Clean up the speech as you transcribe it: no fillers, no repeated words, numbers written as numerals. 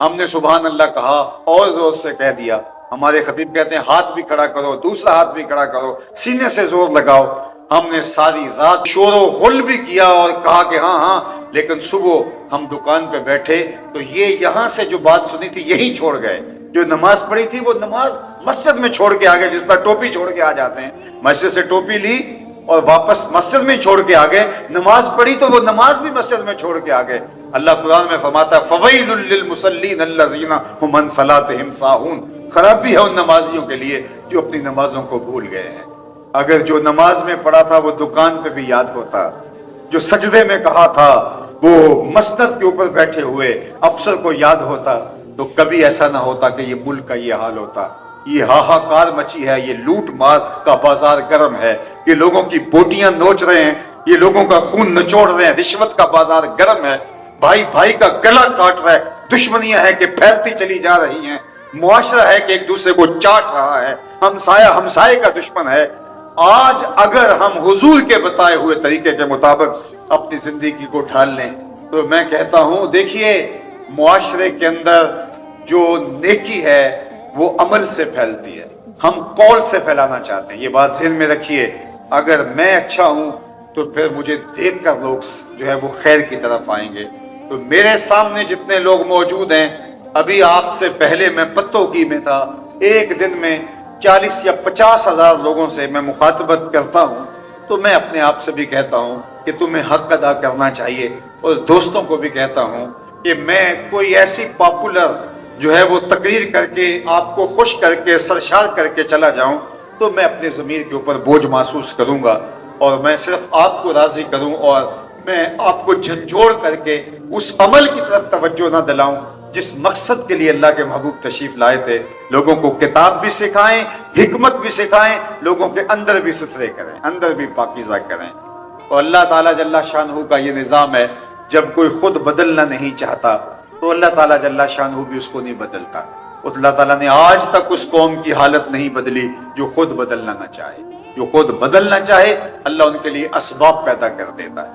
हमने सुबहान अल्लाह कहा और जोर से कह दिया। हमारे खतीब कहते हैं हाथ भी खड़ा करो, दूसरा हाथ भी खड़ा करो, सीने से जोर लगाओ। हमने सारी रात शोर गुल भी किया और कहा कि हाँ हाँ, लेकिन सुबह हम दुकान पे बैठे तो ये यहाँ से जो बात सुनी थी यही छोड़ गए। जो नमाज पढ़ी थी वो नमाज मस्जिद में छोड़ के आ गए, जिस तरह टोपी छोड़ के आ जाते हैं। मस्जिद से टोपी ली और वापस मस्जिद में छोड़ के आ गए। नमाज पढ़ी तो वो नमाज भी मस्जिद में छोड़ के आ गए। अल्लाह कुरान में फरमाता है फवैलुल लिल मुसल्लीन अल्लज़ीना हुम अन सलातिहिम साहून। खराबी है उन नमाजियों के लिए जो अपनी नमाजों को भूल गए हैं। अगर जो नमाज में पढ़ा था वो दुकान पे भी याद होता, जो सजदे में कहा था वो मसनद के ऊपर बैठे हुए अफसर को याद होता, तो कभी ऐसा ना होता कि ये मुल्क का ये हाल होता। ये हाहाकार मची है, ये लूट मार का बाजार गर्म है, ये लोगों की बोटियां नोच रहे हैं, ये लोगों का खून निचोड़ रहे हैं, रिश्वत का बाजार गर्म है, भाई भाई का गला काट रहा है, दुश्मनियां है कि फैलती चली जा रही हैं, मुआशरा है कि एक दूसरे को चाट रहा है, हमसाया हमसाये का दुश्मन है। आज अगर हम हुजूर के बताए हुए तरीके के मुताबिक अपनी जिंदगी को ढाल लें तो मैं कहता हूं, देखिए मुआशरे के अंदर जो नेकी है वो अमल से फैलती है, हम कौल से फैलाना चाहते हैं। ये बात ज़हन में रखिए। अगर मैं अच्छा हूं तो फिर मुझे देख कर लोग जो है वो खैर की तरफ आएंगे। तो मेरे सामने जितने लोग मौजूद हैं, अभी आपसे पहले मैं पत्तों में था, एक दिन में 40 या 50 हजार लोगों से मैं मुखातबत करता हूं, तो मैं अपने आप से भी कहता हूं कि तुम्हें हक अदा करना चाहिए, और दोस्तों को भी कहता हूं कि मैं कोई ऐसी पॉपुलर जो है वो तकरीर करके आपको खुश करके सरशार करके चला जाऊं तो मैं अपने ज़मीर के ऊपर बोझ महसूस करूंगा, और मैं सिर्फ आपको राजी करूं और मैं आपको झंझोड़ करके उस अमल की तरफ तवज्जो ना दिलाऊं जिस मकसद के लिए अल्लाह के महबूब तशरीफ लाए थे। लोगों को किताब भी सिखाएं, हिकमत भी सिखाएं, लोगों के अंदर भी सुथरे करें, अंदर भी पाकीज़ा करें। और अल्लाह ताला जल्ला शानहू का ये निज़ाम है, जब कोई खुद बदलना नहीं चाहता तो अल्लाह ताला जल्ला शानहू भी उसको नहीं बदलता। अल्लाह ताला ने आज तक उस कौम की हालत नहीं बदली जो खुद बदलना ना चाहे। जो खुद बदलना चाहे अल्लाह उनके लिए असबाब पैदा कर देता है।